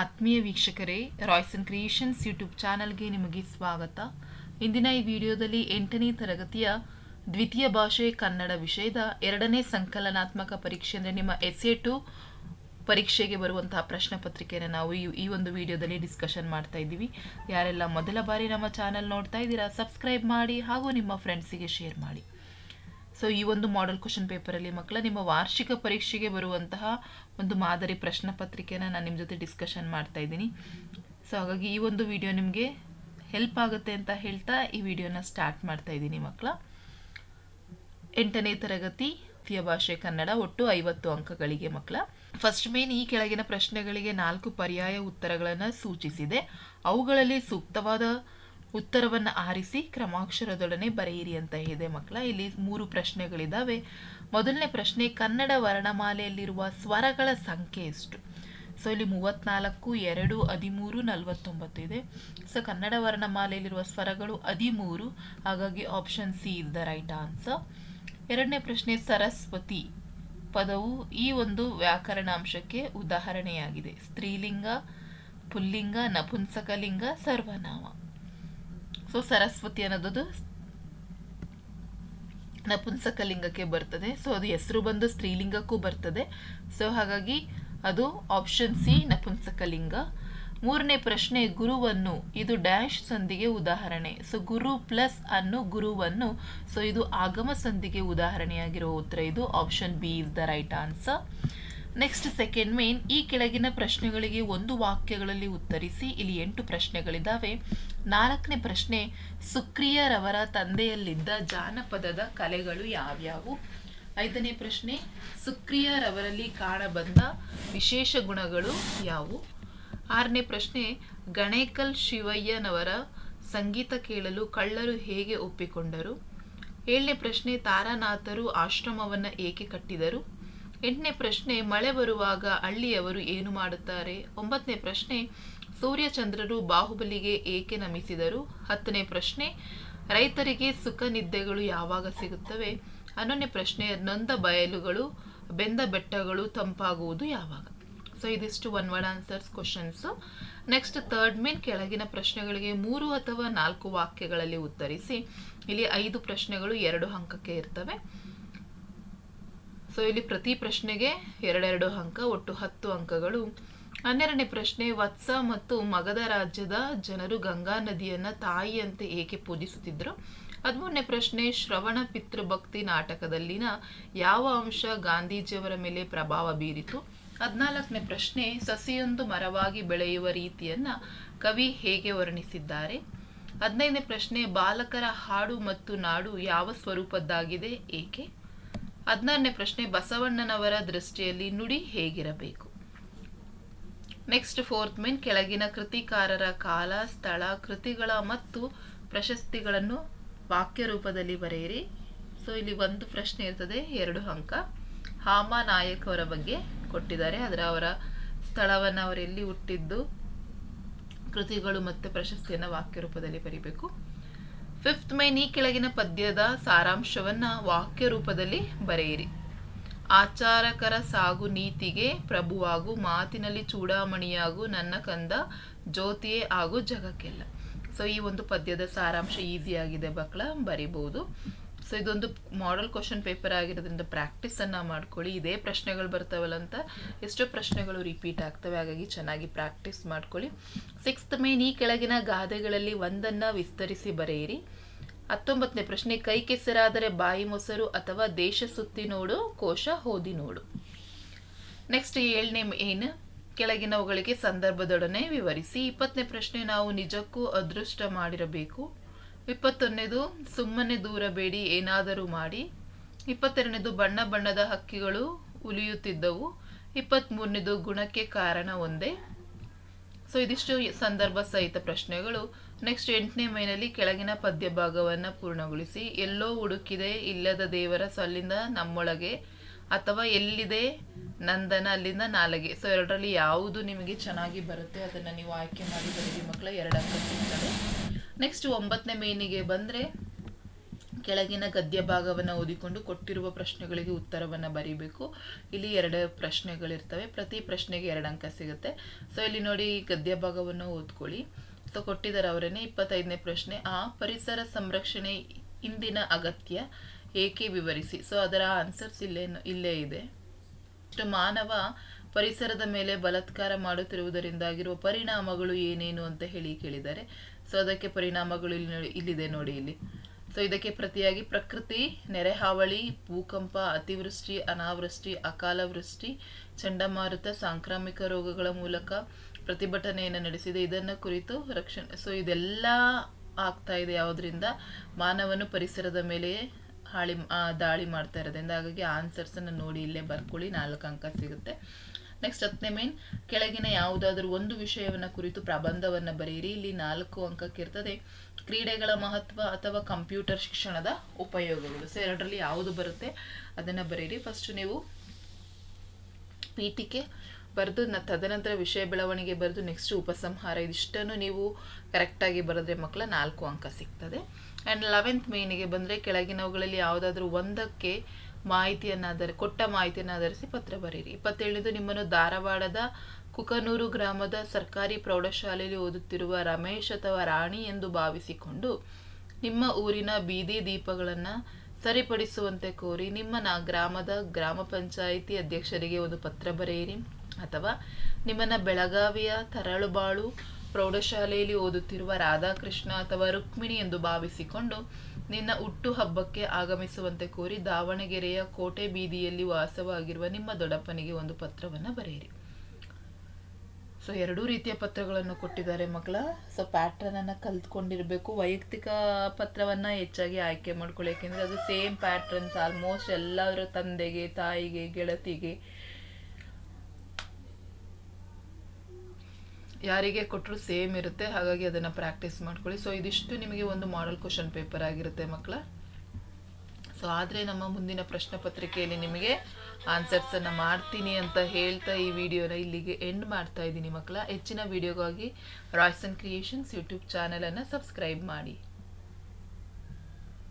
ಆತ್ಮೀಯ ವೀಕ್ಷಕರೇ, Royce and creations YouTube ಚಾನಲ್ಗೆ ನಿಮಗೆ ಸ್ವಾಗತ. ಇಂದಿನ ಈ ವಿಡಿಯೋದಲ್ಲಿ 8ನೇ ತರಗತಿಯ ದ್ವಿತೀಯ ಭಾಷೆ ಕನ್ನಡ ವಿಷಯದ 2ನೇ ಸಂಕಲನಾತ್ಮಕ ಪರೀಕ್ಷೆ ಅಂದರೆ ನಿಮ್ಮ SA2 ಪರೀಕ್ಷೆಗೆ ಬರುವಂತಹ ಪ್ರಶ್ನೆ ಪತ್ರಿಕೆಯನ್ನು ನಾವು ಈ ಒಂದು ವಿಡಿಯೋದಲ್ಲಿ ಡಿಸ್ಕಷನ್ ಮಾಡ್ತಾ ಇದ್ದೀವಿ. ಯಾರೆಲ್ಲ ಮೊದಲ ಬಾರಿ ನಮ್ಮ ಚಾನಲ್ ನೋಡ್ತಾ ಇದ್ದೀರಾ, ಸಬ್ಸ್ಕ್ರೈಬ್ ಮಾಡಿ ಹಾಗೂ ನಿಮ್ಮ ಫ್ರೆಂಡ್ಸಿಗೆ ಶೇರ್ ಮಾಡಿ. ಸೊ ಈ ಒಂದು ಮಾಡೆಲ್ ಕ್ವಶನ್ ಪೇಪರಲ್ಲಿ ಮಕ್ಕಳ ನಿಮ್ಮ ವಾರ್ಷಿಕ ಪರೀಕ್ಷೆಗೆ ಬರುವಂತಹ ಒಂದು ಮಾದರಿ ಪ್ರಶ್ನೆ ಪತ್ರಿಕೆಯನ್ನು ನಾನು ನಿಮ್ಮ ಜೊತೆ ಡಿಸ್ಕಷನ್ ಮಾಡ್ತಾ ಇದ್ದೀನಿ. ಸೊ ಹಾಗಾಗಿ ಈ ಒಂದು ವಿಡಿಯೋ ನಿಮಗೆ ಹೆಲ್ಪ್ ಆಗುತ್ತೆ ಅಂತ ಹೇಳ್ತಾ ಈ ವಿಡಿಯೋನ ಸ್ಟಾರ್ಟ್ ಮಾಡ್ತಾ ಇದ್ದೀನಿ ಮಕ್ಕಳ. 8ನೇ ತರಗತಿ ದ್ವಿತೀಯ ಭಾಷೆ ಕನ್ನಡ, ಒಟ್ಟು 50 ಅಂಕಗಳಿಗೆ ಮಕ್ಕಳ. ಫಸ್ಟ್ ಮೇನ್ ಈ ಕೆಳಗಿನ ಪ್ರಶ್ನೆಗಳಿಗೆ 4 ಪರ್ಯಾಯ ಉತ್ತರಗಳನ್ನು ಸೂಚಿಸಿದೆ. ಅವುಗಳಲ್ಲಿ ಸೂಕ್ತವಾದ ಉತ್ತರವನ್ನು ಆರಿಸಿ ಕ್ರಮಾಕ್ಷರದೊಡನೆ ಬರೆಯಿರಿ ಅಂತ ಇದೆ ಮಕ್ಕಳ. ಇಲ್ಲಿ 3 ಪ್ರಶ್ನೆಗಳಿದ್ದಾವೆ. ಮೊದಲನೇ ಪ್ರಶ್ನೆ, ಕನ್ನಡ ವರ್ಣಮಾಲೆಯಲ್ಲಿರುವ ಸ್ವರಗಳ ಸಂಖ್ಯೆ ಎಷ್ಟು? ಸೊ ಇಲ್ಲಿ 34, 2, 13, 49 ಇದೆ. ಸೊ ಕನ್ನಡ ವರ್ಣಮಾಲೆಯಲ್ಲಿರುವ ಸ್ವರಗಳು 13, ಹಾಗಾಗಿ option C is the right answer. ಎರಡನೇ ಪ್ರಶ್ನೆ, ಸರಸ್ವತಿ ಪದವು ಈ ಒಂದು ವ್ಯಾಕರಣಾಂಶಕ್ಕೆ ಉದಾಹರಣೆಯಾಗಿದೆ. ಸ್ತ್ರೀಲಿಂಗ, ಪುಲ್ಲಿಂಗ, ನಪುಂಸಕಲಿಂಗ, ಸರ್ವನಾಮ. ಸೊ ಸರಸ್ವತಿ ಅನ್ನೋದು ನಪುಂಸಕಲಿಂಗಕ್ಕೆ ಬರ್ತದೆ. ಸೊ ಅದು ಹೆಸರು ಬಂದು ಸ್ತ್ರೀಲಿಂಗಕ್ಕೂ ಬರ್ತದೆ. ಸೊ ಹಾಗಾಗಿ ಅದು ಆಪ್ಷನ್ ಸಿ ನಪುಂಸಕಲಿಂಗ. ಮೂರನೇ ಪ್ರಶ್ನೆ, ಗುರುವನ್ನು ಇದು ಡ್ಯಾಶ್ ಸಂಧಿಗೆ ಉದಾಹರಣೆ. ಸೊ ಗುರು ಪ್ಲಸ್ ಅನ್ನು ಗುರುವನ್ನು, ಸೊ ಇದು ಆಗಮ ಸಂಧಿಗೆ ಉದಾಹರಣೆಯಾಗಿರೋ ಉತ್ತರ ಇದು option B is the right answer. Next second main, ಈ ಕೆಳಗಿನ ಪ್ರಶ್ನೆಗಳಿಗೆ ಒಂದು ವಾಕ್ಯಗಳಲ್ಲಿ ಉತ್ತರಿಸಿ. ಇಲ್ಲಿ 8 ಪ್ರಶ್ನೆಗಳಿದ್ದಾವೆ. 4ನೇ ಪ್ರಶ್ನೆ, ಸುಕ್ರಿಯರವರ ತಂದೆಯಲ್ಲಿದ್ದ ಜಾನಪದದ ಕಲೆಗಳು ಯಾವ್ಯಾವು? 5ನೇ ಪ್ರಶ್ನೆ, ಸುಕ್ರಿಯರವರಲ್ಲಿ ಕಾಣಬಂದ ವಿಶೇಷ ಗುಣಗಳು ಯಾವುವು? 6ನೇ ಪ್ರಶ್ನೆ, ಗಣೇಕಲ್ ಶಿವಯ್ಯನವರ ಸಂಗೀತ ಕೇಳಲು ಕಳ್ಳರು ಹೇಗೆ ಒಪ್ಪಿಕೊಂಡರು? 7ನೇ ಪ್ರಶ್ನೆ, ತಾರಾನಾಥರು ಆಶ್ರಮವನ್ನು ಏಕೆ ಕಟ್ಟಿದರು? 8ನೇ ಪ್ರಶ್ನೆ, ಮಳೆ ಬರುವಾಗ ಹಳ್ಳಿಯವರು ಏನು ಮಾಡುತ್ತಾರೆ? 9ನೇ ಪ್ರಶ್ನೆ, ಸೂರ್ಯಚಂದ್ರರು ಬಾಹುಬಲಿಗೆ ಏಕೆ ನಮಿಸಿದರು? 10ನೇ ಪ್ರಶ್ನೆ, ರೈತರಿಗೆ ಸುಖ ನಿದ್ದೆಗಳು ಯಾವಾಗ ಸಿಗುತ್ತವೆ? 11ನೇ ಪ್ರಶ್ನೆ, ನೊಂದ ಬಯಲುಗಳು ಬೆಂದ ಬೆಟ್ಟಗಳು ತಂಪಾಗುವುದು ಯಾವಾಗ? ಸೊ ಇದಿಷ್ಟು one word answers questions. Next third main, ಕೆಳಗಿನ ಪ್ರಶ್ನೆಗಳಿಗೆ 3 ಅಥವಾ 4 ವಾಕ್ಯಗಳಲ್ಲಿ ಉತ್ತರಿಸಿ. ಇಲ್ಲಿ 5 ಪ್ರಶ್ನೆಗಳು 2 ಅಂಕಕ್ಕೆ ಇರ್ತವೆ. ಸೊ ಇಲ್ಲಿ ಪ್ರತಿ ಪ್ರಶ್ನೆಗೆ 2 ಅಂಕ, ಒಟ್ಟು 10 ಅಂಕಗಳು. 12ನೇ ಪ್ರಶ್ನೆ, ವತ್ಸ ಮತ್ತು ಮಗಧ ರಾಜ್ಯದ ಜನರು ಗಂಗಾ ನದಿಯನ್ನ ತಾಯಿಯಂತೆ ಏಕೆ ಪೂಜಿಸುತ್ತಿದ್ದರು? 13ನೇ ಪ್ರಶ್ನೆ, ಶ್ರವಣ ಪಿತೃಭಕ್ತಿ ನಾಟಕದಲ್ಲಿನ ಯಾವ ಅಂಶ ಗಾಂಧೀಜಿಯವರ ಮೇಲೆ ಪ್ರಭಾವ ಬೀರಿತು? 14ನೇ ಪ್ರಶ್ನೆ, ಸಸಿಯೊಂದು ಮರವಾಗಿ ಬೆಳೆಯುವ ರೀತಿಯನ್ನ ಕವಿ ಹೇಗೆ ವರ್ಣಿಸಿದ್ದಾರೆ? 15ನೇ ಪ್ರಶ್ನೆ, ಬಾಲಕರ ಹಾಡು ಮತ್ತು ನಾಡು ಯಾವ ಸ್ವರೂಪದ್ದಾಗಿದೆ, ಏಕೆ? 16ನೇ ಪ್ರಶ್ನೆ, ಬಸವಣ್ಣನವರ ದೃಷ್ಟಿಯಲ್ಲಿ ನುಡಿ ಹೇಗಿರಬೇಕು? ನೆಕ್ಸ್ಟ್ ಫೋರ್ತ್ ಮೇನ್, ಕೆಳಗಿನ ಕೃತಿಕಾರರ ಕಾಲ, ಸ್ಥಳ, ಕೃತಿಗಳ ಮತ್ತು ಪ್ರಶಸ್ತಿಗಳನ್ನು ವಾಕ್ಯ ರೂಪದಲ್ಲಿ ಬರೆಯಿರಿ. ಸೊ ಇಲ್ಲಿ ಒಂದು ಪ್ರಶ್ನೆ ಇರ್ತದೆ, 2 ಅಂಕ. ಹಾಮ ನಾಯಕ್ ಅವರ ಬಗ್ಗೆ ಕೊಟ್ಟಿದ್ದಾರೆ, ಅದರ ಅವರ ಸ್ಥಳವನ್ನು ಅವರೆಲ್ಲಿ ಹುಟ್ಟಿದ್ದು, ಕೃತಿಗಳು ಮತ್ತು ಪ್ರಶಸ್ತಿಯನ್ನು ವಾಕ್ಯ ರೂಪದಲ್ಲಿ ಬರೀಬೇಕು. 5th ಮೇನ್, ಈ ಕೆಳಗಿನ ಪದ್ಯದ ಸಾರಾಂಶವನ್ನ ವಾಕ್ಯ ರೂಪದಲ್ಲಿ ಬರೆಯಿರಿ. ಆಚಾರಕರ ಸಾಗು ನೀತಿಗೆ ಪ್ರಭುವಾಗು, ಮಾತಿನಲ್ಲಿ ಚೂಡಾಮಣಿಯಾಗು, ನನ್ನ ಕಂದ ಜ್ಯೋತಿಯೇ ಆಗು ಜಗಕ್ಕೆಲ್ಲ. ಸೊ ಈ ಒಂದು ಪದ್ಯದ ಸಾರಾಂಶ ಈಸಿ ಆಗಿದೆ ಮಕ್ಕಳ, ಬರಿಬಹುದು. ಸೊ ಇದೊಂದು ಮಾಡೆಲ್ ಕ್ವಶನ್ ಪೇಪರ್ ಆಗಿರೋದ್ರಿಂದ ಪ್ರಾಕ್ಟೀಸ್ ಅನ್ನ ಮಾಡ್ಕೊಳ್ಳಿ. ಇದೇ ಪ್ರಶ್ನೆಗಳು ಬರ್ತಾವಲ್ಲ ಅಂತ ಎಷ್ಟೋ ಪ್ರಶ್ನೆಗಳು ರಿಪೀಟ್ ಆಗ್ತವೆ, ಹಾಗಾಗಿ ಚೆನ್ನಾಗಿ ಪ್ರಾಕ್ಟೀಸ್ ಮಾಡ್ಕೊಳ್ಳಿ. 6th ಮೇನ್, ಈ ಕೆಳಗಿನ ಗಾದೆಗಳಲ್ಲಿ ಒಂದನ್ನ ವಿಸ್ತರಿಸಿ ಬರೆಯಿರಿ. 19ನೇ ಪ್ರಶ್ನೆ, ಕೈ ಕೆಸರಾದರೆ ಬಾಯಿ ಮೊಸರು ಅಥವಾ ದೇಶ ಸುತ್ತಿ ನೋಡು, ಕೋಶ ಓದಿ ನೋಡು. ನೆಕ್ಸ್ಟ್ 7ನೇ ಮೇನ್, ಕೆಳಗಿನವುಗಳಿಗೆ ಸಂದರ್ಭದೊಡನೆ ವಿವರಿಸಿ. 20ನೇ ಪ್ರಶ್ನೆ, ನಾವು ನಿಜಕ್ಕೂ ಅದೃಷ್ಟ ಮಾಡಿರಬೇಕು. 21ನೇದು, ಸುಮ್ಮನೆ ದೂರಬೇಡಿ ಏನಾದರೂ ಮಾಡಿ. 22ನೇದು, ಬಣ್ಣ ಬಣ್ಣದ ಹಕ್ಕಿಗಳು ಉಲಿಯುತ್ತಿದ್ದವು. 23ನೇದು, ಗುಣಕ್ಕೆ ಕಾರಣ ಒಂದೇ. ಸೊ ಇದಿಷ್ಟು ಸಂದರ್ಭ ಸಹಿತ ಪ್ರಶ್ನೆಗಳು. ನೆಕ್ಸ್ಟ್ 8ನೇ ಮೇನಲ್ಲಿ ಕೆಳಗಿನ ಪದ್ಯ ಭಾಗವನ್ನು ಪೂರ್ಣಗೊಳಿಸಿ. ಎಲ್ಲೋ ಹುಡುಕಿದೆ ಇಲ್ಲದ ದೇವರ ಸಲ್ಲಿಂದ ನಮ್ಮೊಳಗೆ, ಅಥವಾ ಎಲ್ಲಿದೆ ನಂದನ ಅಲ್ಲಿಂದ ನಾಲಗೆ. ಸೊ ಎರಡರಲ್ಲಿ ಯಾವುದು ನಿಮಗೆ ಚೆನ್ನಾಗಿ ಬರುತ್ತೆ ಅದನ್ನು ನೀವು ಆಯ್ಕೆ ಮಾಡಿ ಬರೀರಿ ಮಕ್ಕಳ, 2 ಅಂಕ ಸಿಗ್ತದೆ. ನೆಕ್ಸ್ಟ್ 9ನೇ ಮೇನಿಗೆ ಬಂದರೆ ಕೆಳಗಿನ ಗದ್ಯ ಭಾಗವನ್ನು ಓದಿಕೊಂಡು ಕೊಟ್ಟಿರುವ ಪ್ರಶ್ನೆಗಳಿಗೆ ಉತ್ತರವನ್ನು ಬರೀಬೇಕು. ಇಲ್ಲಿ 2 ಪ್ರಶ್ನೆಗಳಿರ್ತವೆ, ಪ್ರತಿ ಪ್ರಶ್ನೆಗೆ 2 ಅಂಕ ಸಿಗುತ್ತೆ. ಸೊ ಇಲ್ಲಿ ನೋಡಿ ಗದ್ಯ ಭಾಗವನ್ನು ಓದ್ಕೊಳ್ಳಿ. ಸೊ ಕೊಟ್ಟಿದ್ದಾರೆ ಅವರನ್ನೇ. 25ನೇ ಪ್ರಶ್ನೆ, ಪರಿಸರ ಸಂರಕ್ಷಣೆ ಇಂದಿನ ಅಗತ್ಯ, ಏಕೆ ವಿವರಿಸಿ. ಸೊ ಅದರ ಆನ್ಸರ್ಸ್ ಇಲ್ಲೇ ಇದೆ. ಮಾನವ ಪರಿಸರದ ಮೇಲೆ ಬಲಾತ್ಕಾರ ಮಾಡುತ್ತಿರುವುದರಿಂದಾಗಿರುವ ಪರಿಣಾಮಗಳು ಏನೇನು ಅಂತ ಕೇಳಿದ್ದಾರೆ. ಸೊ ಅದಕ್ಕೆ ಪರಿಣಾಮಗಳು ಇಲ್ಲಿದೆ ನೋಡಿ ಇಲ್ಲಿ. ಸೊ ಇದಕ್ಕೆ ಪ್ರತಿಯಾಗಿ ಪ್ರಕೃತಿ, ನೆರೆಹಾವಳಿ, ಭೂಕಂಪ, ಅತಿವೃಷ್ಟಿ, ಅನಾವೃಷ್ಟಿ, ಅಕಾಲ ವೃಷ್ಟಿ, ಚಂಡಮಾರುತ, ಸಾಂಕ್ರಾಮಿಕ ರೋಗಗಳ ಮೂಲಕ ಪ್ರತಿಭಟನೆಯನ್ನು ನಡೆಸಿದೆ. ಇದನ್ನ ಕುರಿತು ರಕ್ಷಣೆ. ಸೊ ಇದೆಲ್ಲ ಆಗ್ತಾ ಇದೆ ಯಾವುದರಿಂದ? ಮಾನವನು ಪರಿಸರದ ಮೇಲೆ ದಾಳಿ ಮಾಡ್ತಾ ಇರೋದ್ರಿಂದ. ಹಾಗಾಗಿ ಆನ್ಸರ್ಸ್ ಅನ್ನು ನೋಡಿ ಇಲ್ಲೇ ಬರ್ಕೊಳ್ಳಿ, 4 ಅಂಕ ಸಿಗುತ್ತೆ. ನೆಕ್ಸ್ಟ್ 10ನೇ ಮೇನ್, ಕೆಳಗಿನ ಯಾವುದಾದರೂ ಒಂದು ವಿಷಯವನ್ನ ಕುರಿತು ಪ್ರಬಂಧವನ್ನ ಬರೆಯಿರಿ. ಇಲ್ಲಿ 4 ಅಂಕಕ್ಕೆ ಇರ್ತದೆ. ಕ್ರೀಡೆಗಳ ಮಹತ್ವ ಅಥವಾ ಕಂಪ್ಯೂಟರ್ ಶಿಕ್ಷಣದ ಉಪಯೋಗಗಳು. ಸೊ 2ರಲ್ಲಿ ಯಾವುದು ಬರುತ್ತೆ ಅದನ್ನ ಬರೀರಿ. ಫಸ್ಟ್ ನೀವು ಪೀಠಿಕೆ ಬರೆದು ತದನಂತರ ವಿಷಯ ಬೆಳವಣಿಗೆ ಬರೆದು ನೆಕ್ಸ್ಟ್ ಉಪಸಂಹಾರ, ಇದಿಷ್ಟನ್ನು ನೀವು ಕರೆಕ್ಟಾಗಿ ಬರೆದ್ರೆ ಮಕ್ಕಳ 4 ಅಂಕ ಸಿಗ್ತದೆ. ಆ್ಯಂಡ್ 11th ಮೇನಿಗೆ ಬಂದರೆ ಕೆಳಗಿನವುಗಳಲ್ಲಿ ಯಾವುದಾದ್ರೂ ಒಂದಕ್ಕೆ ಕೊಟ್ಟ ಮಾಹಿತಿಯನ್ನು ಆಧರಿಸಿ ಪತ್ರ ಬರೀರಿ. 27ನೇದು, ನಿಮ್ಮನ್ನು ಧಾರವಾಡದ ಕುಕನೂರು ಗ್ರಾಮದ ಸರ್ಕಾರಿ ಪ್ರೌಢಶಾಲೆಯಲ್ಲಿ ಓದುತ್ತಿರುವ ರಮೇಶ್ ಅಥವಾ ರಾಣಿ ಎಂದು ಭಾವಿಸಿಕೊಂಡು ನಿಮ್ಮ ಊರಿನ ಬೀದಿ ದೀಪಗಳನ್ನು ಸರಿಪಡಿಸುವಂತೆ ಕೋರಿ ನಿಮ್ಮ ಗ್ರಾಮದ ಗ್ರಾಮ ಪಂಚಾಯಿತಿ ಅಧ್ಯಕ್ಷರಿಗೆ ಒಂದು ಪತ್ರ ಬರೆಯಿರಿ. ಅಥವಾ ನಿಮ್ಮನ್ನ ಬೆಳಗಾವಿಯ ತರಳುಬಾಳು ಪ್ರೌಢಶಾಲೆಯಲ್ಲಿ ಓದುತ್ತಿರುವ ರಾಧಾಕೃಷ್ಣ ಅಥವಾ ರುಕ್ಮಿಣಿ ಎಂದು ಭಾವಿಸಿಕೊಂಡು ನಿನ್ನ ಹುಟ್ಟು ಹಬ್ಬಕ್ಕೆ ಆಗಮಿಸುವಂತೆ ಕೋರಿ ದಾವಣಗೆರೆಯ ಕೋಟೆ ಬೀದಿಯಲ್ಲಿ ವಾಸವಾಗಿರುವ ನಿಮ್ಮ ದೊಡ್ಡಪ್ಪನಿಗೆ ಒಂದು ಪತ್ರವನ್ನು ಬರೆಯಿರಿ. ಸೊ 2 ರೀತಿಯ ಪತ್ರಗಳನ್ನು ಕೊಟ್ಟಿದ್ದಾರೆ ಮಕ್ಕಳ. ಸೊ ಪ್ಯಾಟ್ರನ್ ಅನ್ನ ಕಲ್ತ್ಕೊಂಡಿರ್ಬೇಕು. ವೈಯಕ್ತಿಕ ಪತ್ರವನ್ನ ಹೆಚ್ಚಾಗಿ ಆಯ್ಕೆ ಮಾಡ್ಕೊಳ್ಳಿ, ಯಾಕೆಂದ್ರೆ ಅದು ಸೇಮ್ ಪ್ಯಾಟ್ರನ್ಸ್ ಆಲ್ಮೋಸ್ಟ್ ಎಲ್ಲರ ತಂದೆಗೆ, ತಾಯಿಗೆ, ಗೆಳತಿಗೆ, ಯಾರಿಗೆ ಕೊಟ್ಟರು ಸೇಮ್ ಇರುತ್ತೆ. ಹಾಗಾಗಿ ಅದನ್ನ ಪ್ರಾಕ್ಟೀಸ್ ಮಾಡ್ಕೊಳ್ಳಿ. ಸೊ ಇದಿಷ್ಟು ನಿಮಗೆ ಒಂದು ಮಾಡೆಲ್ ಕ್ವಶನ್ ಪೇಪರ್ ಆಗಿರುತ್ತೆ ಮಕ್ಕಳ. ಸೊ ಆದರೆ ನಮ್ಮ ಮುಂದಿನ ಪ್ರಶ್ನೆ ಪತ್ರಿಕೆಯಲ್ಲಿ ನಿಮಗೆ ಆನ್ಸರ್ಸ್ ಅನ್ನ ಮಾಡ್ತೀನಿ ಅಂತ ಹೇಳ್ತಾ ಈ ವಿಡಿಯೋನ ಇಲ್ಲಿಗೆ ಎಂಡ್ ಮಾಡ್ತಾ ಇದ್ದೀನಿ ಮಕ್ಕಳ. ಹೆಚ್ಚಿನ ವಿಡಿಯೋಗಾಗಿ ರಾಯ್ಸನ್ ಕ್ರಿಯೇಷನ್ಸ್ ಯೂಟ್ಯೂಬ್ ಚಾನೆಲ್ ಅನ್ನು ಸಬ್ಸ್ಕ್ರೈಬ್ ಮಾಡಿ.